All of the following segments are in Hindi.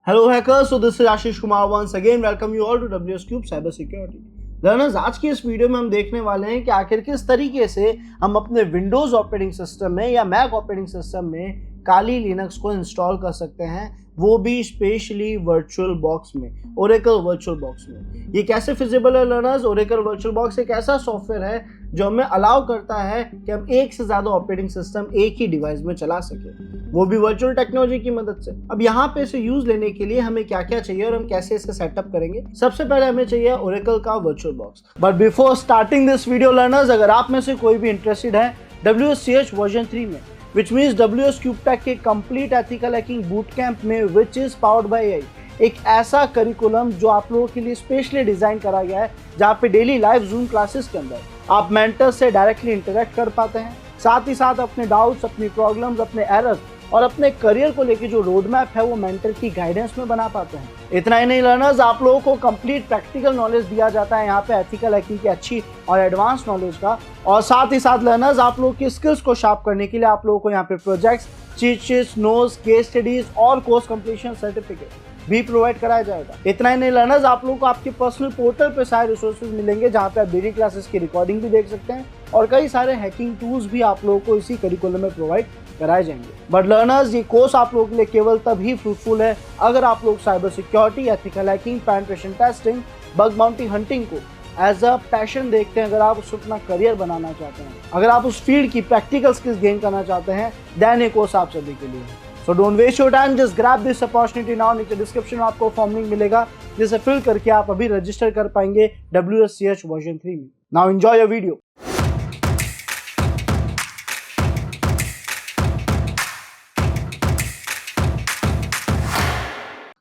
Hello hackers, so this is Ashish Kumar once again. Welcome you all to WS Cube Cyber Security. Learners, आज की इस वीडियो में हम देखने वाले हैं कि आखिर किस तरीके से हम अपने विंडोज ऑपरेटिंग सिस्टम में या मैक ऑपरेटिंग सिस्टम में काली लिनक्स को इंस्टॉल कर सकते हैं, वो भी स्पेशली वर्चुअल बॉक्स में, ओरेकल वर्चुअल बॉक्स में। ये कैसे फिजिबल है लर्नर्स? ओरेकल वर्चुअल बॉक्स एक ऐसा सॉफ्टवेयर है जो हमें अलाउ करता है कि हम एक से ज़्यादा ऑपरेटिंग सिस्टम एक ही डिवाइस में चला सके, वो भी वर्चुअल टेक्नोलॉजी की मदद से। अब यहाँ पे इसे यूज लेने के लिए हमें क्या क्या चाहिए और हम कैसे इसे सेटअप करेंगे? सबसे पहले हमें चाहिए ओरेकल का virtual box. But before starting this video learners, अगर आप में से कोई भी इंटरेस्टेड है WSCH वर्जन 3 में, विच मीन्स WS CubeTech के complete ethical hacking boot camp में, which is powered by AI, एक ऐसा करिकुलम जो आप लोगों के लिए स्पेशली डिजाइन करा गया है, जहाँ पे डेली लाइव जूम क्लासेस के अंदर आप मेंटर से डायरेक्टली इंटरेक्ट कर पाते हैं, साथ ही साथ अपने डाउट्स, अपनी प्रॉब्लम्स, अपने एरर्स और अपने करियर को लेके जो रोड मैप है वो मेंटर की गाइडेंस में बना पाते हैं। इतना ही नहीं लर्नर्स, आप लोगों को कंप्लीट प्रैक्टिकल नॉलेज दिया जाता है यहाँ पे एथिकल हैकिंग की अच्छी और एडवांस नॉलेज का, और साथ ही साथ लर्नर्स आप लोगों की स्किल्स को शार्प करने के लिए आप लोगों को यहाँ पे projects, cheat sheets, notes, case studies और कोर्स कंप्लीशन सर्टिफिकेट भी प्रोवाइड कराया जाएगा। इतना ही नहीं लर्नर्स, आप लोगों को आपके पर्सनल पोर्टल पे सारे रिसोर्सेज मिलेंगे, जहाँ पे आप डेली क्लासेस की रिकॉर्डिंग भी देख सकते हैं और कई सारे हैकिंग टूल्स भी आप लोगों को इसी करिकुलम में प्रोवाइड कराए जाएंगे। बट लर्नर्स, ये कोर्स आप लोगों के लिए केवल तभी फ्रूटफुल है अगर आप लोग cyber security, ethical hacking, penetration testing, bug bounty hunting को एज अ पैशन देखते हैं, अगर आप उसको अपना करियर बनाना चाहते हैं, अगर आप उस फील्ड की प्रैक्टिकल स्किल्स गेन करना चाहते हैं, देन ये कोर्स आप सभी के लिए है। So don't waste your time, just grab this opportunity now. नीचे डिस्क्रिप्शन में आपको फॉर्म लिंक मिलेगा, जिसे फिल करके आप अभी रजिस्टर कर पाएंगे WSCH वर्जन 3 में। Now enjoy your video.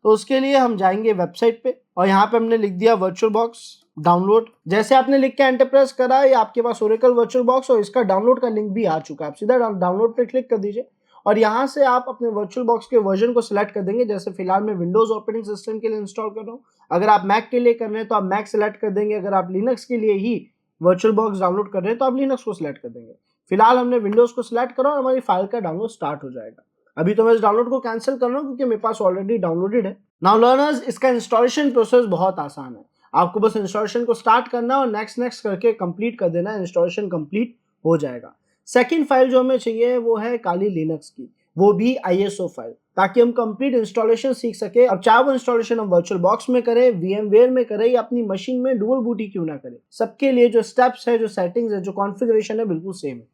तो उसके लिए हम जाएंगे वेबसाइट पे और यहाँ पे हमने लिख दिया वर्चुअल बॉक्स डाउनलोड। जैसे आपने लिख के एंटर प्रेस करा, ये आपके पास ओरेकल वर्चुअल बॉक्स और इसका डाउनलोड का लिंक भी आ चुका है। आप सीधा डाउनलोड पे क्लिक कर दीजिए और यहाँ से आप अपने वर्चुअल बॉक्स के वर्जन को सिलेक्ट कर देंगे। जैसे फिलहाल मैं विंडोज ऑपरेटिंग सिस्टम के लिए इंस्टॉल कर रहा हूँ, अगर आप मैक के लिए कर रहे हैं तो आप मैक सेलेक्ट कर देंगे, अगर आप लिनक्स के लिए ही वर्चुअल बॉक्स डाउनलोड कर रहे हैं तो आप लिनक्स को सिलेक्ट कर देंगे। फिलहाल हमने विंडोज को सिलेक्ट करा और हमारी फाइल का डाउनलोड स्टार्ट हो जाएगा। अभी तो मैं इस डाउनलोड को कैंसिल कर रहा हूँ क्योंकि मेरे पास ऑलरेडी डाउनलोडेड है। नाउ लर्नर्स, इसका इंस्टॉलेशन प्रोसेस बहुत आसान है। आपको बस इंस्टॉलेशन को स्टार्ट करना है और नेक्स्ट करके कंप्लीट कर देना है। इंस्टॉलेशन कंप्लीट हो जाएगा। सेकंड फाइल जो हमें चाहिए वो है काली लिनक्स की, वो भी ISO फाइल, ताकि हम कंप्लीट इंस्टॉलेशन सीख सके। अब चाहे वो इंस्टॉलेशन हम वर्चुअल बॉक्स में करें, VMware में करें या अपनी मशीन में डुअल बूट ही क्यों ना करें, सबके लिए जो स्टेप्स है, जो सेटिंग्स है, जो कॉन्फ़िगरेशन है, बिल्कुल सेम है।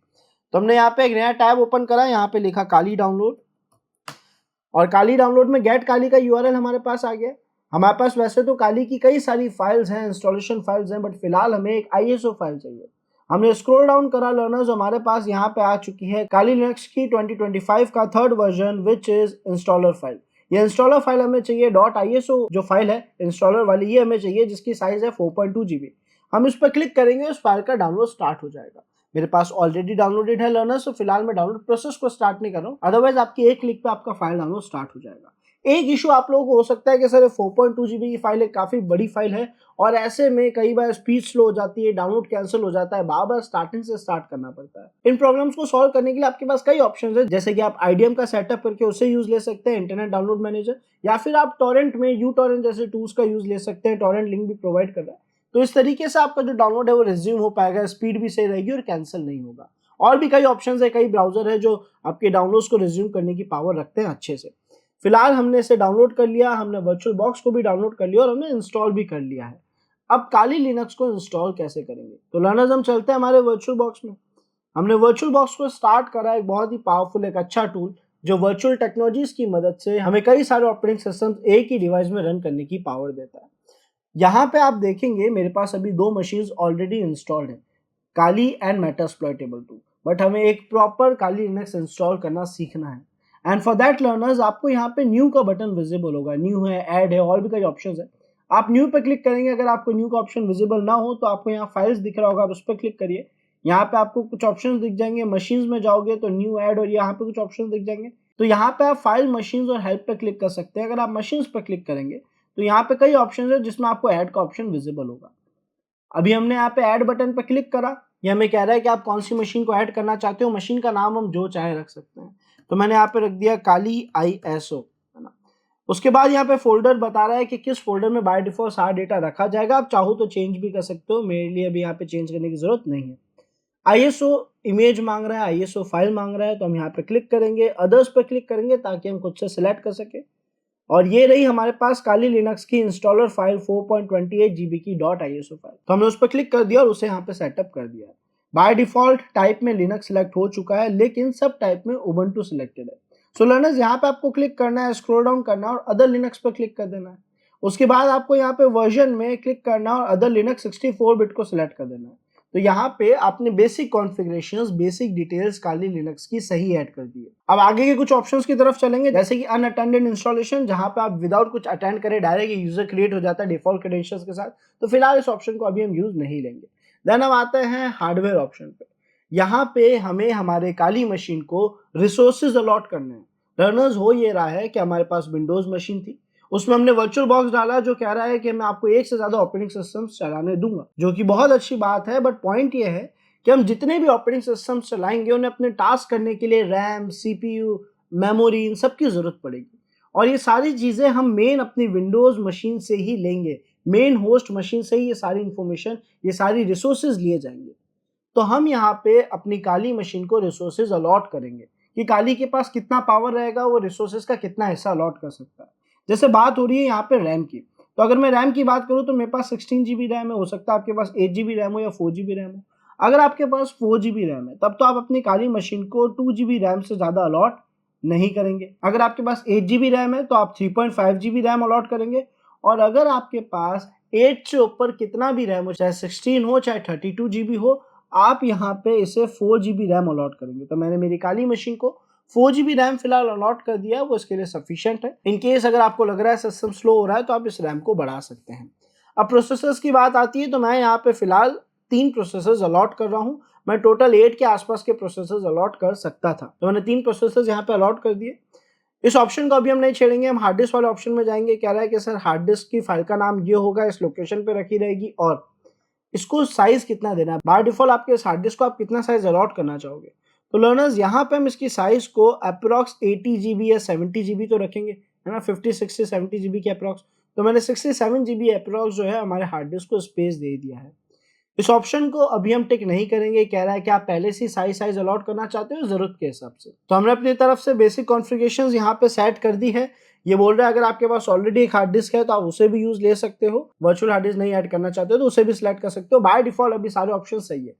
तो हमने यहाँ पे एक नया टैब ओपन करा, यहाँ पे लिखा काली डाउनलोड, और काली डाउनलोड में गेट काली का URL हमारे पास आ गया। हमारे पास वैसे तो काली की कई सारी फाइल्स हैं, इंस्टॉलेशन फाइल्स हैं, बट फिलहाल हमें एक ISO फाइल चाहिए। हमने स्क्रॉल डाउन करा लर्नर्स, हमारे पास यहाँ पे आ चुकी है काली लिनक्स की 2025 का third version, which is installer file. ये इंस्टॉलर फाइल हमें चाहिए, .ISO जो फाइल है इंस्टॉलर वाली, ये हमें चाहिए, जिसकी साइज है 4.2 GB। हम इस पर क्लिक करेंगे, उस फाइल का डाउनलोड स्टार्ट हो जाएगा। मेरे पास ऑलरेडी डाउनलोडेड है लर्नर्स, तो फिलहाल मैं डाउनलोड प्रोसेस को स्टार्ट नहीं कर रहा हूँ, अदरवाइज आपकी एक क्लिक पे आपका फाइल डाउनलोड स्टार्ट हो जाएगा। एक इशू आप लोगों को हो सकता है कि सर 4.2 GB की फाइल है, काफी बड़ी फाइल है, और ऐसे में कई बार स्पीड स्लो हो जाती है, डाउनलोड कैंसिल हो जाता है, बार बार स्टार्टिंग से स्टार्ट करना पड़ता है। इन प्रॉब्लम्स को सॉल्व करने के लिए आपके पास कई ऑप्शंस है, जैसे कि आप IDM का सेटअप करके उससे यूज ले सकते हैं, इंटरनेट डाउनलोड मैनेजर, या फिर आप टॉरेंट में uTorrent जैसे टूल्स का यूज ले सकते हैं। टॉरेंट लिंक भी प्रोवाइड कर रहा है, तो इस तरीके से आपका जो डाउनलोड है वो रिज्यूम हो पाएगा, स्पीड भी सही रहेगी और कैंसिल नहीं होगा। और भी कई ऑप्शंस है, कई ब्राउजर है जो आपके डाउनलोड्स को रिज्यूम करने की पावर रखते हैं अच्छे से। फिलहाल हमने इसे डाउनलोड कर लिया, हमने वर्चुअल बॉक्स को भी डाउनलोड कर लिया और हमने इंस्टॉल भी कर लिया है। अब काली लिनक्स को इंस्टॉल कैसे करेंगे? तो लर्नर्स, हम चलते हैं हमारे वर्चुअल बॉक्स में। हमने वर्चुअल बॉक्स को स्टार्ट करा, एक बहुत ही पावरफुल, एक अच्छा टूल जो वर्चुअल टेक्नोलॉजीज की मदद से हमें कई सारे ऑपरेटिंग सिस्टम्स एक ही डिवाइस में रन करने की पावर देता है। यहाँ पे आप देखेंगे मेरे पास अभी 2 मशीन्स ऑलरेडी इंस्टॉल्ड है, काली एंड मेटास्प्लॉइटेबल 2, बट हमें एक प्रॉपर काली लिनक्स इंस्टॉल करना सीखना है। एंड फॉर दैट लर्नर्स, आपको यहाँ पे न्यू का बटन विजिबल होगा, न्यू है, ऐड है, और भी कई ऑप्शंस है। आप न्यू पे क्लिक करेंगे, अगर आपको न्यू का ऑप्शन विजिबल ना हो तो आपको यहाँ फाइल्स दिख रहा होगा, आप उस पर क्लिक करिए। यहाँ पे आपको कुछ ऑप्शंस दिख जाएंगे, मशीन्स में जाओगे तो न्यू, ऐड, और यहाँ पे कुछ ऑप्शंस दिख जाएंगे। तो यहाँ पे आप फाइल, मशीन्स और हेल्प पे क्लिक कर सकते हैं। अगर आप मशीन्स पे क्लिक करेंगे तो यहाँ पे कई ऑप्शंस है जिसमें आपको ऐड का ऑप्शन विजिबल होगा। अभी हमने यहाँ पे ऐड बटन पे क्लिक करा, ये हमें कह रहा है कि आप कौन सी मशीन को ऐड करना चाहते हो। मशीन का नाम हम जो चाहे रख सकते हैं, तो मैंने यहाँ पे रख दिया काली ISO, है ना। उसके बाद यहाँ पे फोल्डर बता रहा है कि किस फोल्डर में बाय डिफॉल्ट सारा डेटा रखा जाएगा। आप चाहो तो चेंज भी कर सकते हो, मेरे लिए अभी यहाँ पे चेंज करने की जरूरत नहीं है। आईएसओ इमेज मांग रहा है, आईएसओ फाइल मांग रहा है, तो हम यहाँ पे क्लिक करेंगे, अदर्स पे क्लिक करेंगे ताकि हम खुद से सिलेक्ट कर सके। और ये रही हमारे पास काली लिनक्स की इंस्टॉलर फाइल 4.28 GB की .iso फाइल। तो हमने उस पर क्लिक कर दिया और उसे यहाँ पे सेटअप कर दिया। बाय डिफॉल्ट टाइप में लिनक्स सिलेक्ट हो चुका है, लेकिन सब टाइप में उबंटू सिलेक्टेड है। सो लर्नर्स, यहाँ पे आपको क्लिक करना है, स्क्रॉल डाउन करना है और अदर लिनक्स पर क्लिक कर देना है। उसके बाद आपको यहाँ पे वर्जन में क्लिक करना है और अदर लिनक्स 64 बिट को सिलेक्ट कर देना है। तो यहाँ पे आपने बेसिक कॉन्फ़िगरेशंस, बेसिक डिटेल्स काली लिनक्स की सही ऐड कर दी है। अब आगे के कुछ ऑप्शंस की तरफ चलेंगे, जैसे कि अनअटेंडेड इंस्टॉलेशन, जहां पे आप विदाउट कुछ अटेंड करे डायरेक्ट यूजर क्रिएट हो जाता है डिफॉल्ट क्रेडेंशियल्स के साथ। तो फिलहाल इस ऑप्शन को अभी हम यूज नहीं लेंगे। देन हम आते हैं हार्डवेयर ऑप्शन पे। यहाँ पे हमें हमारे काली मशीन को रिसोर्सेज अलॉट करने हैं। लर्नर्स, हो ये रहा है कि हमारे पास विंडोज मशीन थी, उसमें हमने वर्चुअल बॉक्स डाला जो कह रहा है कि मैं आपको एक से ज्यादा ऑपरेटिंग सिस्टम्स चलाने दूंगा, जो कि बहुत अच्छी बात है। बट पॉइंट ये है कि हम जितने भी ऑपरेटिंग सिस्टम्स चलाएंगे उन्हें अपने टास्क करने के लिए रैम, सीपीयू, मेमोरी, इन सब की जरूरत पड़ेगी। और ये सारी चीजें हम मेन अपनी विंडोज मशीन से ही लेंगे, मेन होस्ट मशीन से ही ये सारी इंफॉर्मेशन, ये सारी रिसोर्सेज लिए जाएंगे। तो हम यहाँ पे अपनी काली मशीन को रिसोर्सेज अलॉट करेंगे कि काली के पास कितना पावर रहेगा, वो रिसोर्सेज का कितना हिस्सा अलॉट कर सकता है। जैसे बात हो रही है यहाँ पे रैम की, तो अगर मैं रैम की बात करूँ तो मेरे पास 16 GB रैम है, हो सकता है आपके पास 8 GB रैम हो या 4 GB रैम हो। अगर आपके पास 4 GB रैम है तब तो आप अपनी काली मशीन को 2 GB रैम से ज़्यादा अलॉट नहीं करेंगे। अगर आपके पास 8 GB रैम है तो आप 3.5 GB रैम अलॉट करेंगे। और अगर आपके पास 8 से ऊपर कितना भी रैम हो, चाहे 16 हो चाहे 32 GB हो, आप यहाँ पे इसे 4 GB रैम अलॉट करेंगे। तो मैंने मेरी काली मशीन को 4 GB रैम फिलहाल अलॉट कर दिया है, वो इसके लिए सफिशिएंट है। इन केस अगर आपको लग रहा है सिस्टम स्लो हो रहा है तो आप इस रैम को बढ़ा सकते हैं। अब प्रोसेसर्स की बात आती है तो मैं यहाँ पे फिलहाल 3 प्रोसेसर्स अलॉट कर रहा हूँ। मैं टोटल 8 के आसपास के प्रोसेसर्स अलॉट कर सकता था, तो मैंने 3 प्रोसेसर्स यहाँ पे अलॉट कर दिए। इस ऑप्शन को अभी हम नहीं छेड़ेंगे, हम हार्ड डिस्क वाले ऑप्शन में जाएंगे। कह रहा है कि सर हार्ड डिस्क की फाइल का नाम ये होगा, इस लोकेशन पे रखी रहेगी और इसको साइज कितना देना है। बाय डिफॉल्ट आपके इस हार्ड डिस्क को आप कितना साइज अलॉट करना चाहोगे। तो लर्नर्स, यहाँ पे हम इसकी साइज को अप्रोक्स 80 GB या 70 GB तो रखेंगे, है ना, 50, 60, 70 GB के अप्रोक्स। तो मैंने 67 GB अप्रोक्स जो है हमारे हार्ड डिस्क को स्पेस दे दिया है। इस ऑप्शन को अभी हम टिक नहीं करेंगे। कह रहा है कि आप पहले से साइज अलॉट करना चाहते हो जरूरत के हिसाब से। तो हमने अपनी तरफ से बेसिक कॉन्फ़िगरेशंस यहाँ पे सेट कर दी है। ये बोल रहा है अगर आपके पास ऑलरेडी एक हार्ड डिस्क है तो आप उसे भी यूज ले सकते हो, वर्चुअल हार्ड डिस्क नहीं ऐड करना चाहते हो तो उसे भी सिलेक्ट कर सकते हो। बाय डिफॉल्ट अभी सारे ऑप्शन सही है।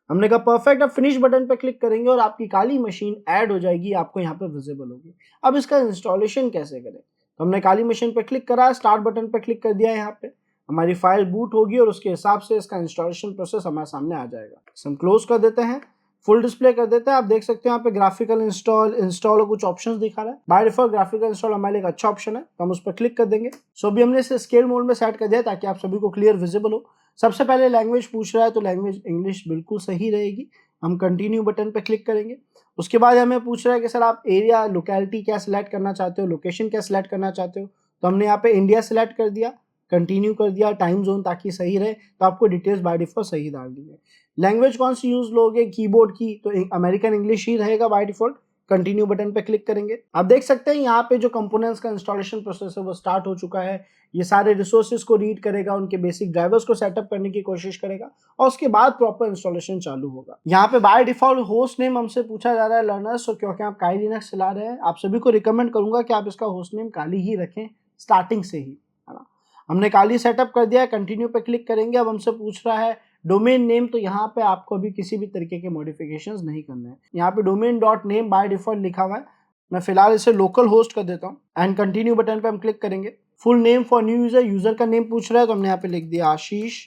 हमने कहा परफेक्ट। अब फिनिश बटन पे क्लिक करेंगे और आपकी काली मशीन ऐड हो जाएगी, आपको यहाँ पे विजिबल होगी। अब इसका इंस्टॉलेशन कैसे करें, तो हमने काली मशीन पे क्लिक करा, स्टार्ट बटन पे क्लिक कर दिया। यहाँ पे हमारी फाइल बूट होगी और उसके हिसाब से इसका इंस्टॉलेशन प्रोसेस हमारे सामने आ जाएगा। हम क्लोज कर देते हैं, फुल डिस्प्ले कर देते हैं। आप देख सकते हैं यहाँ पे ग्राफिकल इंस्टॉल और कुछ ऑप्शंस दिखा रहा है। बाय डिफॉल्ट ग्राफिकल इंस्टॉल हमारे लिए एक अच्छा ऑप्शन है, तो हम उस पर क्लिक कर देंगे। सो अभी हमने इसे स्केल मोड में सेट कर दिया ताकि आप सभी को क्लियर विजिबल हो। सबसे पहले लैंग्वेज पूछ रहा है, तो लैंग्वेज इंग्लिश बिल्कुल सही रहेगी। हम कंटिन्यू बटन पे क्लिक करेंगे। उसके बाद हमें पूछ रहा है कि सर आप एरिया, लोकेलिटी क्या सिलेक्ट करना चाहते हो, लोकेशन क्या सिलेक्ट करना चाहते हो। तो हमने यहाँ पे इंडिया सिलेक्ट कर दिया, कंटिन्यू कर दिया, टाइम जोन ताकि सही रहे। तो आपको डिटेल्स बाय डिफॉल्ट सही डाल दी है। लैंग्वेज कौन सी यूज लोगे कीबोर्ड की, तो अमेरिकन इंग्लिश ही रहेगा बाय डिफॉल्ट। कंटिन्यू बटन पे क्लिक करेंगे। आप देख सकते हैं यहाँ पे जो कंपोनेंट्स का इंस्टॉलेशन प्रोसेस है वो स्टार्ट हो चुका है। ये सारे रिसोर्सेज को रीड करेगा, उनके बेसिक ड्राइवर्स को सेटअप करने की कोशिश करेगा और उसके बाद प्रॉपर इंस्टॉलेशन चालू होगा। यहाँ पे बाय डिफॉल्ट होस्ट नेम हमसे पूछा जा रहा है लर्नर्स, तो क्योंकि आप काली लिनक्स चला रहे हैं आप सभी को रिकमेंड करूंगा कि आप इसका होस्ट नेम काली ही रखें स्टार्टिंग से ही, है ना। हमने काली सेटअप कर दिया है, कंटिन्यू पे क्लिक करेंगे। अब हमसे पूछ रहा है डोमेन नेम, तो यहाँ पे आपको अभी किसी भी तरीके के मॉडिफिकेशंस नहीं करने हैं। यहाँ पे domain dot name by default लिखा हुआ है, मैं फिलहाल इसे लोकल होस्ट कर देता हूँ एंड कंटिन्यू बटन पे हम क्लिक करेंगे। Full name for new user, user का नेम पूछ रहा है तो हमने यहाँ पे लिख दिया Ashish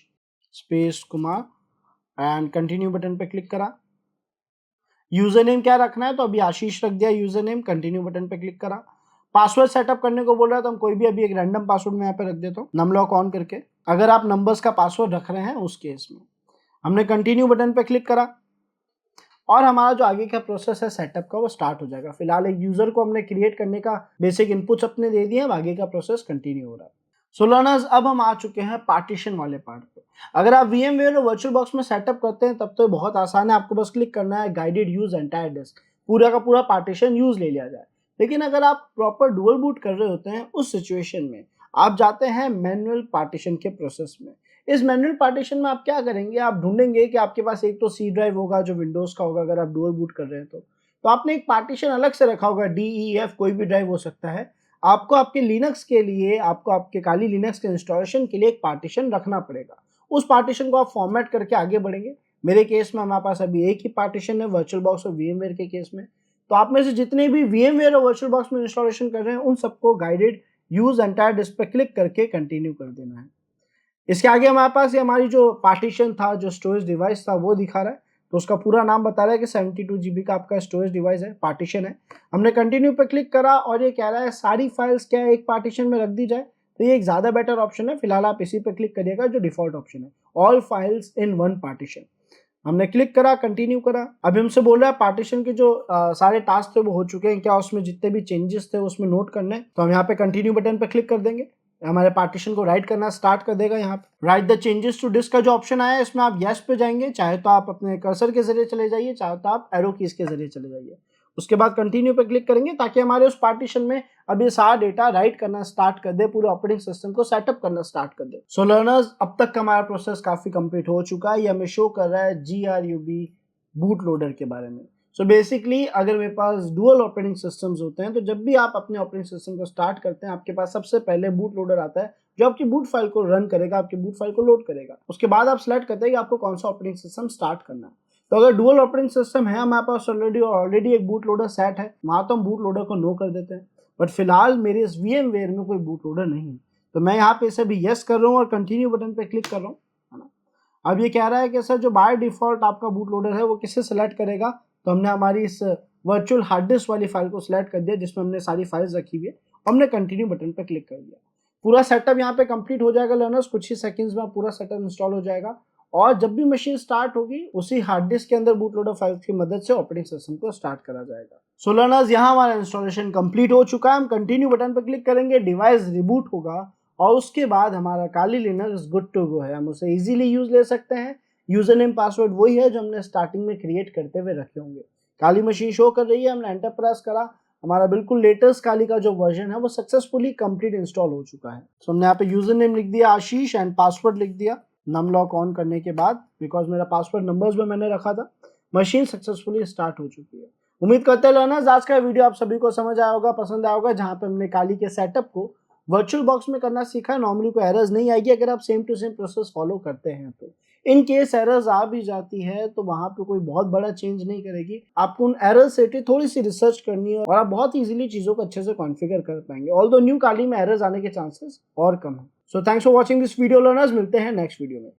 space Kumar and continue button पे क्लिक करा। यूजर नेम क्या रखना है, तो अभी आशीष रख दिया यूजर नेम, कंटिन्यू बटन पे क्लिक करा। पासवर्ड सेटअप करने को बोल रहा है तो हम कोई भी अभी एक रैंडम पासवर्ड में यहाँ पे रख देता हूँ, नमलॉक ऑन करके, अगर आप नंबर्स का पासवर्ड रख रहे हैं उस केस में। हमने कंटिन्यू बटन पे क्लिक करा और हमारा जो आगे का प्रोसेस है सेटअप का वो स्टार्ट हो जाएगा। फिलहाल एक यूजर को हमने क्रिएट करने का बेसिक इनपुट्स अपने दे दिए, अब आगे का प्रोसेस कंटिन्यू हो रहा है। सो लर्नर्स, अब हम आ चुके हैं पार्टीशन वाले पार्ट पे। अगर आप VMware और वर्चुअल बॉक्स में सेटअप करते हैं तब तो बहुत आसान है, आपको बस क्लिक करना है गाइडेड यूज एंटायर डिस्क, पूरा का पूरा पार्टीशन यूज ले लिया जाए। लेकिन अगर आप प्रॉपर डुअल बूट कर रहे होते हैं उस सिचुएशन में आप जाते हैं मैनुअल पार्टीशन के प्रोसेस में। इस मैनुअल पार्टीशन में आप क्या करेंगे, आप ढूंढेंगे कि आपके पास एक तो सी ड्राइव होगा जो विंडोज का होगा अगर आप डुअल बूट कर रहे हैं तो आपने एक पार्टीशन अलग से रखा होगा, DEF कोई भी ड्राइव हो सकता है। आपको आपके लिनक्स के लिए, आपको आपके काली लिनक्स के इंस्टॉलेशन के लिए एक पार्टीशन रखना पड़ेगा। उस पार्टीशन को आप फॉर्मेट करके आगे बढ़ेंगे। मेरे केस में हमारे पास अभी एक ही पार्टीशन है वर्चुअल बॉक्स और VMware के केस में। तो आप में से जितने भी VMware और वर्चुअल बॉक्स में इंस्टॉलेशन कर रहे हैं उन सबको गाइडेड यूज एंटायर डिस्क पे क्लिक करके कंटिन्यू कर देना है। इसके आगे हमारे पास ये हमारी जो पार्टीशन था, जो स्टोरेज डिवाइस था वो दिखा रहा है। तो उसका पूरा नाम बता रहा है कि 72 GB का आपका स्टोरेज डिवाइस है, पार्टीशन है। हमने कंटिन्यू पे क्लिक करा और ये कह रहा है सारी फाइल्स क्या है एक पार्टीशन में रख दी जाए। तो ये एक ज़्यादा बेटर ऑप्शन है। फिलहाल आप इसी पे क्लिक करिएगा जो डिफॉल्ट ऑप्शन है, all files in one partition. हमने क्लिक करा, कंटिन्यू करा। अभी हमसे बोल रहा है पार्टीशन के जो सारे टास्क थे वो हो चुके हैं क्या, उसमें जितने भी चेंजेस थे उसमें नोट करने हैं। तो हम यहाँ पे कंटिन्यू बटन पे क्लिक कर देंगे, हमारे पार्टीशन को राइट करना स्टार्ट कर देगा। यहाँ पे write the changes to disk का जो ऑप्शन आया है इसमें आप यस पे जाएंगे, चाहे तो आप अपने कर्सर के जरिए चले जाइए, चाहे तो आप एरो कीज के जरिए चले जाइए। उसके बाद कंटिन्यू पे क्लिक करेंगे ताकि हमारे उस पार्टीशन में अब ये सारा डेटा राइट करना स्टार्ट कर दे, पूरे ऑपरेटिंग सिस्टम को सेटअप करना स्टार्ट कर दे। सो लर्नर्स, अब तक का हमारा प्रोसेस काफी कंप्लीट हो चुका है। ये हमें शो कर रहा है GRUB बूट लोडर के बारे में। सो बेसिकली अगर मेरे पास डुअल ऑपरेटिंग सिस्टम्स होते हैं तो जब भी आप अपने ऑपरेटिंग सिस्टम को स्टार्ट करते हैं आपके पास सबसे पहले बूट लोडर आता है जो आपकी बूट फाइल को रन करेगा, आपकी बूट फाइल को लोड करेगा। उसके बाद आप सेलेक्ट करते हैं कि आपको कौन सा ऑपरेटिंग सिस्टम स्टार्ट करना है। तो अगर डुअल ऑपरेटिंग सिस्टम है हमारे पास ऑलरेडी एक बूट लोडर सेट है, वहां तो हम बूट लोडर को नो कर देते हैं। बट फिलहाल मेरे इस VMware में कोई बूट लोडर नहीं है, तो मैं यहाँ पे इसे भी यस कर रहा हूँ और कंटिन्यू बटन पे क्लिक कर रहा हूँ, है ना। अब ये कह रहा है कि सर जो बाय डिफॉल्ट आपका बूट लोडर है वो किसे सेलेक्ट करेगा। तो हमने हमारी इस वर्चुअल हार्ड डिस्क वाली फाइल को सिलेक्ट कर दिया जिसमें हमने सारी फाइल्स रखी हुई है। हमने कंटिन्यू बटन पर क्लिक कर दिया। पूरा सेटअप यहाँ पे कंप्लीट हो जाएगा लर्नर्स, कुछ ही सेकंड्स में पूरा सेटअप इंस्टॉल हो जाएगा और जब भी मशीन स्टार्ट होगी उसी हार्ड डिस्क के अंदर बूट लोडर फाइल्स की मदद से ऑपरेटिंग सिस्टम को स्टार्ट करा जाएगा। सो लर्नर्स, यहाँ हमारा इंस्टॉलेशन कंप्लीट हो चुका है। हम कंटिन्यू बटन पर क्लिक करेंगे, डिवाइस रिबूट होगा और उसके बाद हमारा काली लिनक्स गुड टू गो है। हम उसे इजीली यूज ले सकते हैं। यूजर नेम पासवर्ड वही है जो हमने स्टार्टिंग में क्रिएट करते हुए रखे होंगे। काली मशीन शो कर रही है, हमने एंटर प्रेस करा, हमारा बिल्कुल लेटेस्ट काली का जो वर्जन है वो सक्सेसफुली कंप्लीट इंस्टॉल हो चुका है। तो हमने यहाँ पे यूजर नेम लिख दिया आशीष एंड पासवर्ड लिख दिया नम लॉक ऑन करने के बाद, बिकॉज मेरा पासवर्ड नंबर्स में मैंने रखा था। मशीन सक्सेसफुली स्टार्ट हो चुकी है। उम्मीद करते हैं लर्नर्स आज का वीडियो आप सभी को समझ आया होगा, पसंद आया होगा, जहाँ पे हमने काली के सेटअप को वर्चुअल बॉक्स में करना सीखा है। नॉर्मली कोई एरर्स नहीं आएगी अगर आप same to same process follow करते हैं तो। इन केस एरर्स आ भी जाती है तो वहां पे कोई बहुत बड़ा चेंज नहीं करेगी। आपको उन एरर्स से थोड़ी सी रिसर्च करनी है और आप बहुत इजीली चीजों को अच्छे से कॉन्फ़िगर कर पाएंगे। ऑल्दो न्यू काली में एरर्स आने के चांसेस और कम है। So thanks for watching this video learners, मिलते हैं नेक्स्ट वीडियो में।